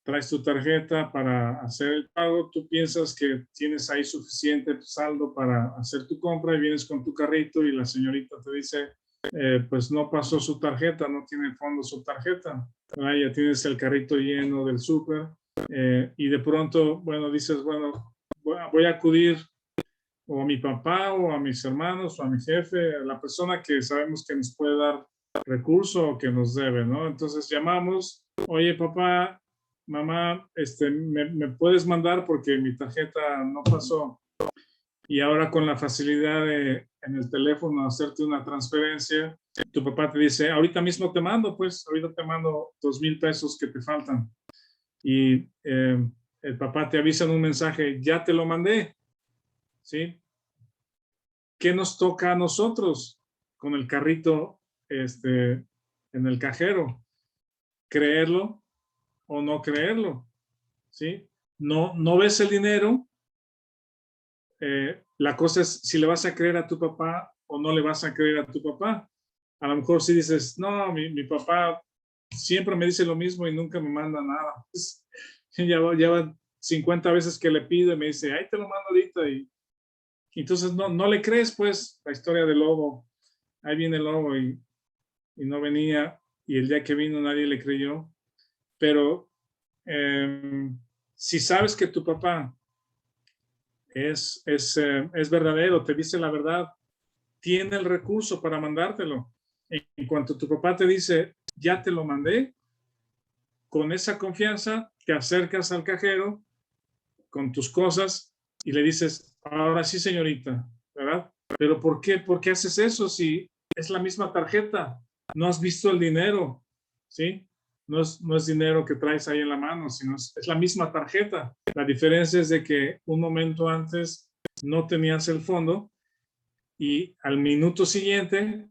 traes tu tarjeta para hacer el pago, tú piensas que tienes ahí suficiente saldo para hacer tu compra y vienes con tu carrito y la señorita te dice, pues no pasó su tarjeta, no tiene fondo su tarjeta, ¿verdad? Ya tienes el carrito lleno del súper, y de pronto, bueno, dices, bueno, voy a acudir o a mi papá o a mis hermanos o a mi jefe, a la persona que sabemos que nos puede dar recurso o que nos debe, ¿no? Entonces llamamos, oye papá, mamá, ¿me puedes mandar porque mi tarjeta no pasó? Y ahora con la facilidad de en el teléfono hacerte una transferencia, tu papá te dice, ahorita mismo te mando, pues, ahorita te mando 2,000 pesos que te faltan. Y el papá te avisa en un mensaje, ya te lo mandé, ¿sí? ¿Qué nos toca a nosotros con el carrito en el cajero? ¿Creerlo o no creerlo? ¿Sí? No ves el dinero. La cosa es si le vas a creer a tu papá o no le vas a creer a tu papá. A lo mejor si dices, no, mi papá siempre me dice lo mismo y nunca me manda nada. Pues, ya van 50 veces que le pido y me dice, ahí te lo mando ahorita. Y entonces no le crees, pues, la historia del lobo. Ahí viene el lobo y no venía, y el día que vino nadie le creyó. Pero si sabes que tu papá es verdadero, te dice la verdad, tiene el recurso para mandártelo. En cuanto tu papá te dice, ya te lo mandé, con esa confianza te acercas al cajero con tus cosas y le dices, ahora sí, señorita, ¿verdad? Pero ¿por qué? ¿Por qué haces eso si es la misma tarjeta? No has visto el dinero, ¿sí? No es dinero que traes ahí en la mano, sino es la misma tarjeta. La diferencia es de que un momento antes no tenías el fondo y al minuto siguiente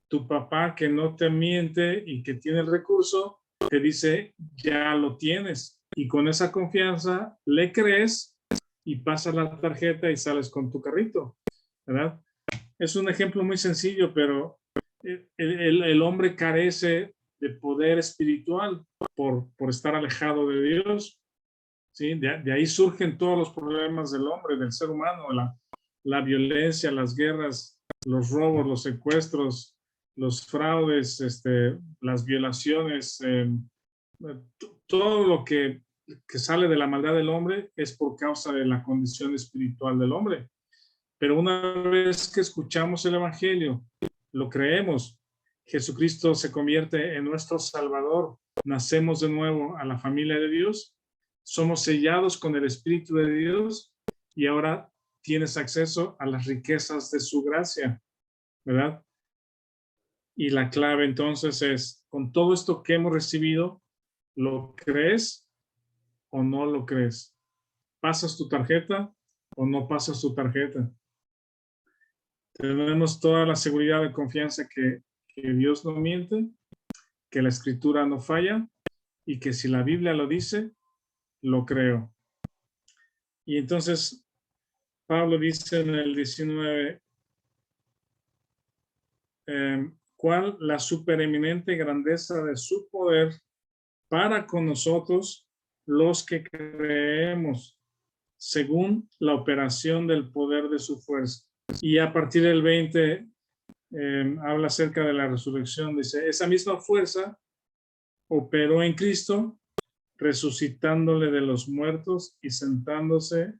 tu papá, que no te miente y que tiene el recurso, te dice, ya lo tienes. Y con esa confianza le crees y pasas la tarjeta y sales con tu carrito, ¿verdad? Es un ejemplo muy sencillo, pero el hombre carece de poder espiritual por estar alejado de Dios, ¿sí? De ahí surgen todos los problemas del hombre, del ser humano, la violencia, las guerras, los robos, los secuestros, los fraudes, las violaciones, todo lo que sale de la maldad del hombre es por causa de la condición espiritual del hombre. Pero una vez que escuchamos el evangelio, lo creemos, Jesucristo se convierte en nuestro Salvador, nacemos de nuevo a la familia de Dios, somos sellados con el Espíritu de Dios y ahora tienes acceso a las riquezas de su gracia, ¿verdad? Y la clave entonces es, con todo esto que hemos recibido, ¿lo crees o no lo crees? ¿Pasas tu tarjeta o no pasas tu tarjeta? Tenemos toda la seguridad y confianza que Dios no miente, que la Escritura no falla y que si la Biblia lo dice, lo creo. Y entonces Pablo dice en el 19, ¿cuál la supereminente grandeza de su poder para con nosotros los que creemos, según la operación del poder de su fuerza? Y a partir del 20 habla acerca de la resurrección. Dice, esa misma fuerza operó en Cristo, resucitándole de los muertos y sentándole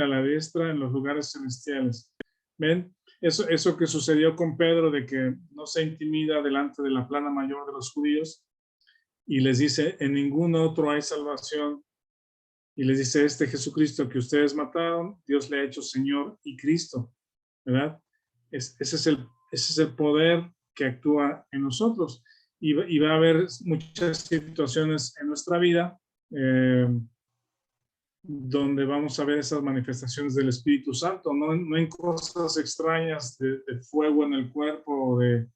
a la diestra en los lugares celestiales. ¿Ven? Eso que sucedió con Pedro, de que no se intimida delante de la plana mayor de los judíos, y les dice, en ningún otro hay salvación. Y les dice, este Jesucristo que ustedes mataron, Dios le ha hecho Señor y Cristo, ¿verdad? Ese es el poder que actúa en nosotros. Y va a haber muchas situaciones en nuestra vida donde vamos a ver esas manifestaciones del Espíritu Santo, no en cosas extrañas de fuego en el cuerpo o de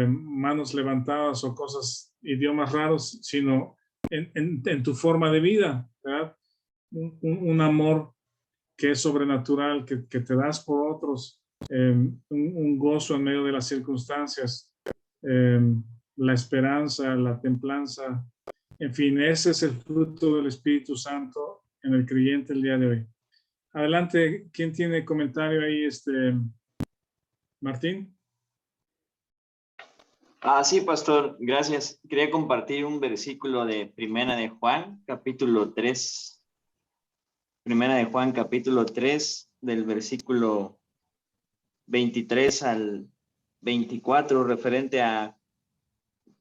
manos levantadas o cosas, idiomas raros, sino en tu forma de vida, ¿verdad? Un amor que es sobrenatural, que te das por otros, un gozo en medio de las circunstancias, la esperanza, la templanza, en fin, ese es el fruto del Espíritu Santo en el creyente el día de hoy. Adelante, ¿quién tiene comentario ahí? Martín. Sí, pastor, gracias. Quería compartir un versículo de Primera de Juan, capítulo 3. Primera de Juan, capítulo 3, del versículo 23 al 24, referente a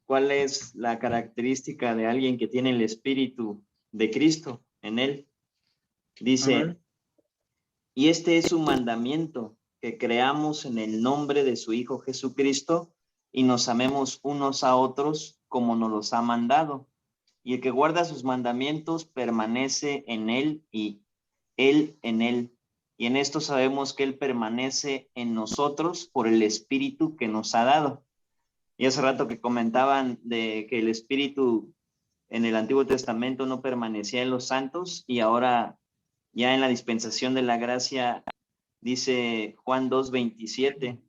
cuál es la característica de alguien que tiene el Espíritu de Cristo en él. Dice, y este es su mandamiento, que creamos en el nombre de su Hijo Jesucristo y nos amemos unos a otros como nos los ha mandado. Y el que guarda sus mandamientos permanece en él y él en él. Y en esto sabemos que él permanece en nosotros por el Espíritu que nos ha dado. Y hace rato que comentaban de que el Espíritu en el Antiguo Testamento no permanecía en los santos y ahora ya en la dispensación de la gracia dice Juan 2:27,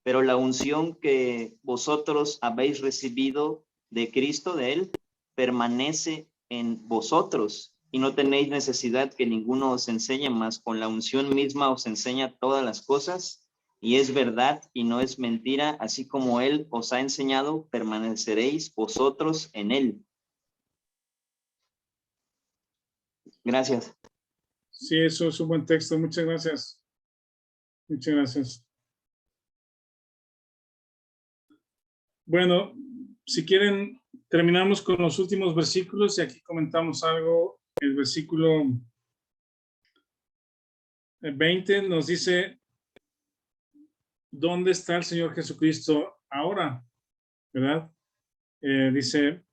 pero la unción que vosotros habéis recibido de Cristo, de él, permanece en vosotros y no tenéis necesidad que ninguno os enseñe, más con la unción misma os enseña todas las cosas y es verdad y no es mentira, así como él os ha enseñado, permaneceréis vosotros en él. Gracias. Sí, eso es un buen texto. Muchas gracias. Muchas gracias. Bueno, si quieren, terminamos con los últimos versículos y aquí comentamos algo. El versículo 20 nos dice, ¿dónde está el Señor Jesucristo ahora? ¿Verdad? Dice,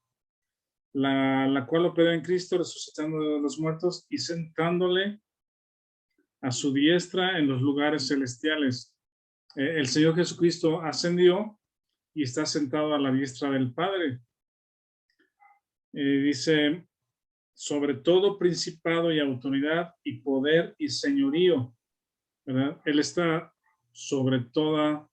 la cual operó en Cristo, resucitando de los muertos y sentándole a su diestra en los lugares celestiales. El Señor Jesucristo ascendió y está sentado a la diestra del Padre. Dice, sobre todo principado y autoridad y poder y señorío, ¿verdad? Él está sobre toda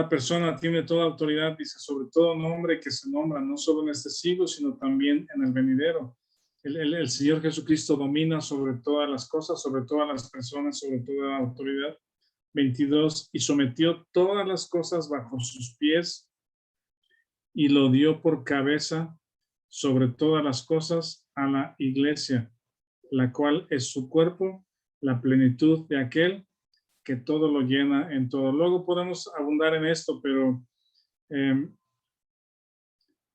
persona, tiene toda autoridad, dice, sobre todo nombre que se nombra, no solo en este siglo, sino también en el venidero. el Señor Jesucristo domina sobre todas las cosas, sobre todas las personas, sobre toda la autoridad. 22, y sometió todas las cosas bajo sus pies y lo dio por cabeza sobre todas las cosas a la iglesia, la cual es su cuerpo, la plenitud de aquel que todo lo llena en todo. Luego podemos abundar en esto, pero en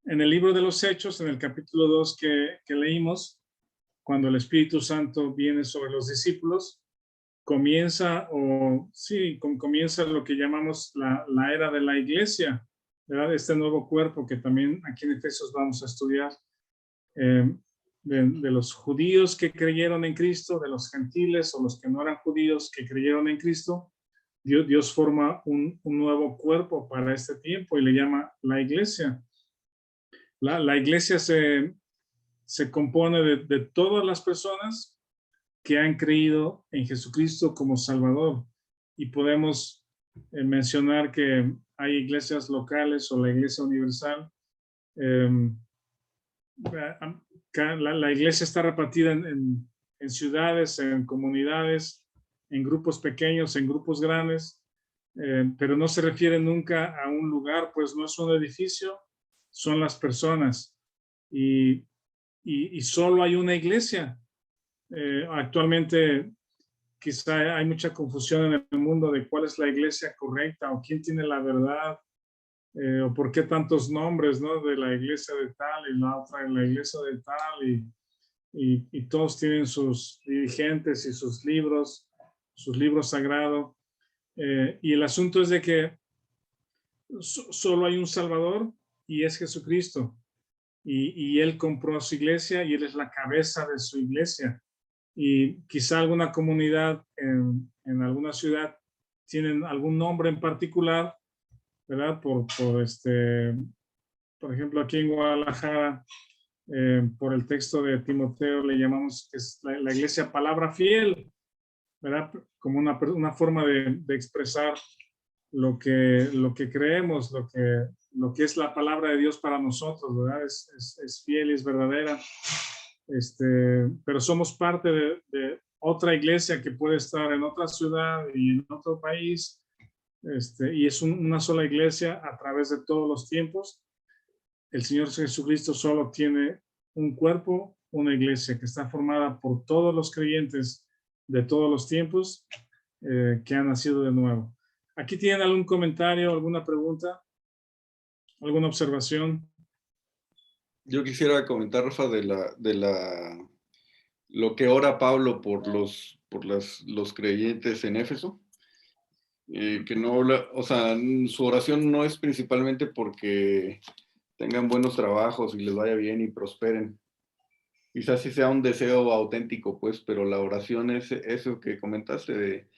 el libro de los Hechos, en el capítulo 2 que leímos, cuando el Espíritu Santo viene sobre los discípulos, comienza lo que llamamos la era de la iglesia, ¿verdad? Este nuevo cuerpo que también aquí en Efesios vamos a estudiar, de los judíos que creyeron en Cristo, de los gentiles o los que no eran judíos que creyeron en Cristo. Dios forma un nuevo cuerpo para este tiempo y le llama la iglesia. La iglesia se compone de todas las personas que han creído en Jesucristo como Salvador. Y podemos mencionar que hay iglesias locales o la iglesia universal. La iglesia está repartida en ciudades, en comunidades, en grupos pequeños, en grupos grandes, pero no se refiere nunca a un lugar, pues no es un edificio, son las personas. Y solo hay una iglesia. Actualmente quizá hay mucha confusión en el mundo de cuál es la iglesia correcta o quién tiene la verdad, o por qué tantos nombres, ¿no? De la iglesia de tal y la otra de la iglesia de tal, y todos tienen sus dirigentes y sus libros sagrados. Y el asunto es de que solo hay un Salvador y es Jesucristo. Y Él compró su iglesia y Él es la cabeza de su iglesia. Y quizá alguna comunidad en alguna ciudad tienen algún nombre en particular, ¿verdad? Por ejemplo, aquí en Guadalajara, por el texto de Timoteo, le llamamos que es la iglesia Palabra Fiel, ¿verdad? Como una forma de expresar lo que creemos, lo que es la palabra de Dios para nosotros, ¿verdad? Es fiel y es verdadera. Pero somos parte de otra iglesia que puede estar en otra ciudad y en otro país, y es una sola iglesia a través de todos los tiempos. El Señor Jesucristo solo tiene un cuerpo, una iglesia que está formada por todos los creyentes de todos los tiempos, que han nacido de nuevo. ¿Aquí tienen algún comentario, alguna pregunta, alguna observación? Yo quisiera comentar, Rafa, lo que ora Pablo por los creyentes en Éfeso. Que no, o sea, su oración no es principalmente porque tengan buenos trabajos y les vaya bien y prosperen. Quizás sí sea un deseo auténtico, pues, pero la oración es eso que comentaste, de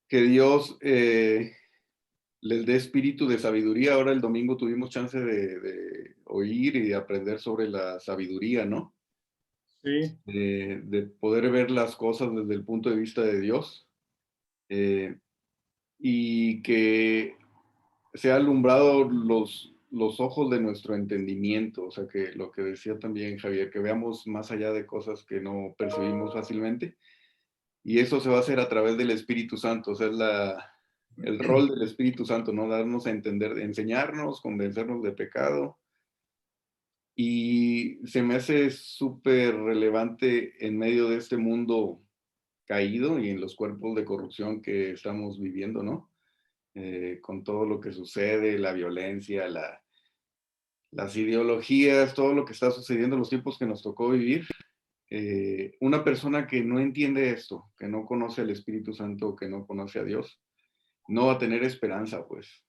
que Dios les dé espíritu de sabiduría. Ahora el domingo tuvimos chance de oír y de aprender sobre la sabiduría, ¿no? Sí. De poder ver las cosas desde el punto de vista de Dios. Y que se ha alumbrado los ojos de nuestro entendimiento, o sea, que lo que decía también Javier, que veamos más allá de cosas que no percibimos fácilmente, y eso se va a hacer a través del Espíritu Santo, o sea, es el rol del Espíritu Santo, ¿no? Darnos a entender, enseñarnos, convencernos de pecado, y se me hace súper relevante en medio de este mundo caído y en los cuerpos de corrupción que estamos viviendo, ¿no? Con todo lo que sucede, la violencia, las ideologías, todo lo que está sucediendo en los tiempos que nos tocó vivir. Una persona que no entiende esto, que no conoce al Espíritu Santo, que no conoce a Dios, no va a tener esperanza, pues.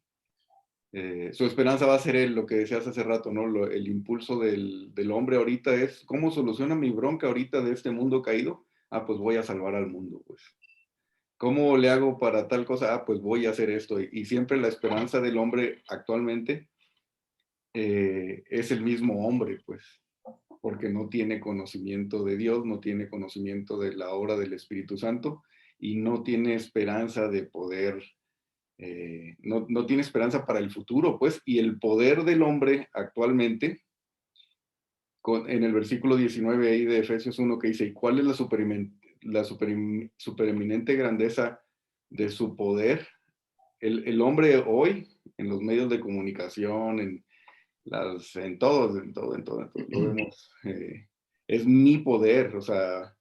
Su esperanza va a ser lo que decías hace rato, ¿no? El impulso del hombre ahorita es, ¿cómo soluciona mi bronca ahorita de este mundo caído? Ah, pues voy a salvar al mundo, pues. ¿Cómo le hago para tal cosa? Ah, pues voy a hacer esto. Y siempre la esperanza del hombre actualmente es el mismo hombre, pues, porque no tiene conocimiento de Dios, no tiene conocimiento de la obra del Espíritu Santo y no tiene esperanza de poder, no tiene esperanza para el futuro, pues, y el poder del hombre actualmente en el versículo 19 ahí de Efesios 1 que dice, ¿y cuál es la supereminente grandeza de su poder? El hombre hoy, en los medios de comunicación, en todo, lo vemos, es mi poder, o sea,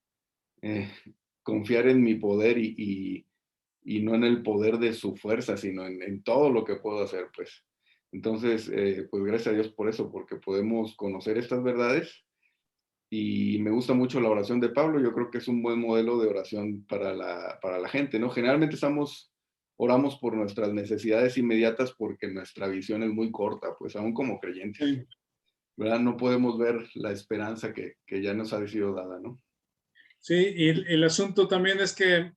confiar en mi poder y no en el poder de su fuerza, sino en todo lo que puedo hacer, pues. Entonces, pues gracias a Dios por eso, porque podemos conocer estas verdades. Y me gusta mucho la oración de Pablo. Yo creo que es un buen modelo de oración para la gente, ¿no? Generalmente oramos por nuestras necesidades inmediatas porque nuestra visión es muy corta, pues aún como creyentes, Sí. ¿verdad? No podemos ver la esperanza que ya nos ha sido dada, ¿no? Sí, y el asunto también es que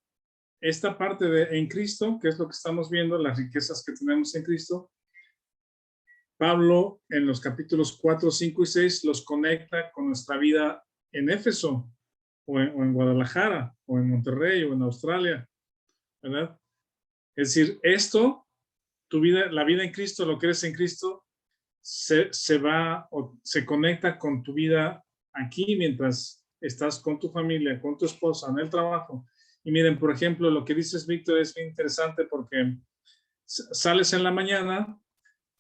esta parte de en Cristo, que es lo que estamos viendo, las riquezas que tenemos en Cristo, Pablo en los capítulos 4, 5 y 6 los conecta con nuestra vida en Éfeso, o en Guadalajara, o en Monterrey, o en Australia, ¿verdad? Es decir, esto, tu vida, la vida en Cristo, lo que eres en Cristo, se va o se conecta con tu vida aquí mientras estás con tu familia, con tu esposa, en el trabajo. Y miren, por ejemplo, lo que dices, Víctor, es bien interesante porque sales en la mañana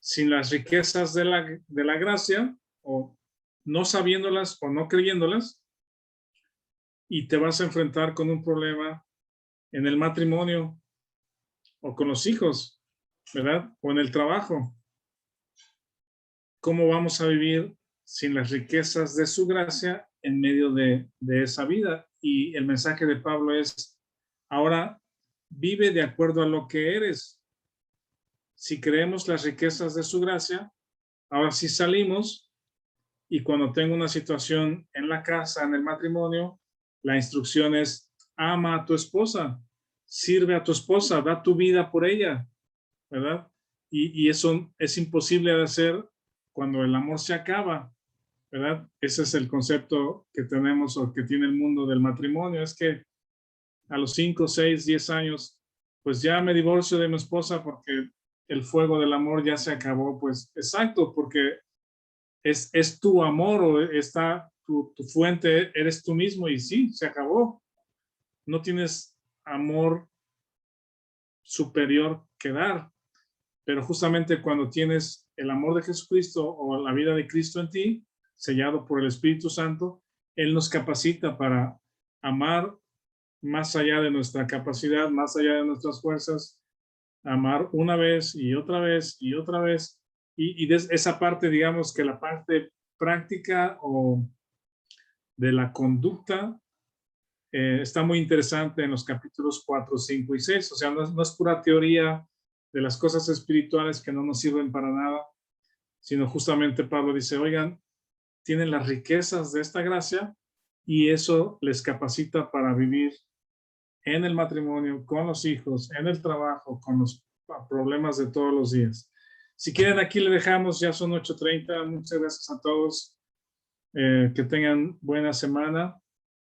sin las riquezas de la gracia, o no sabiéndolas o no creyéndolas, y te vas a enfrentar con un problema en el matrimonio o con los hijos, ¿verdad? O en el trabajo. ¿Cómo vamos a vivir sin las riquezas de su gracia en medio de esa vida? Y el mensaje de Pablo es, ahora vive de acuerdo a lo que eres. Si creemos las riquezas de su gracia, ahora sí salimos, y cuando tengo una situación en la casa, en el matrimonio, la instrucción es, ama a tu esposa, sirve a tu esposa, da tu vida por ella, ¿verdad? Y eso es imposible de hacer cuando el amor se acaba, ¿verdad? Ese es el concepto que tenemos o que tiene el mundo del matrimonio, es que a los 5, 6, 10 años, pues ya me divorcio de mi esposa porque el fuego del amor ya se acabó. Pues exacto, porque es tu amor, o está tu fuente, eres tú mismo, y sí, se acabó. No tienes amor superior que dar, pero justamente cuando tienes el amor de Jesucristo o la vida de Cristo en ti, sellado por el Espíritu Santo, Él nos capacita para amar más allá de nuestra capacidad, más allá de nuestras fuerzas, amar una vez y otra vez y otra vez. Y de esa parte, digamos que la parte práctica o de la conducta está muy interesante en los capítulos 4, 5 y 6. O sea, no es pura teoría de las cosas espirituales que no nos sirven para nada, sino justamente Pablo dice, oigan, tienen las riquezas de esta gracia y eso les capacita para vivir en el matrimonio, con los hijos, en el trabajo, con los problemas de todos los días. Si quieren, aquí le dejamos, ya son 8:30. Muchas gracias a todos. Que tengan buena semana.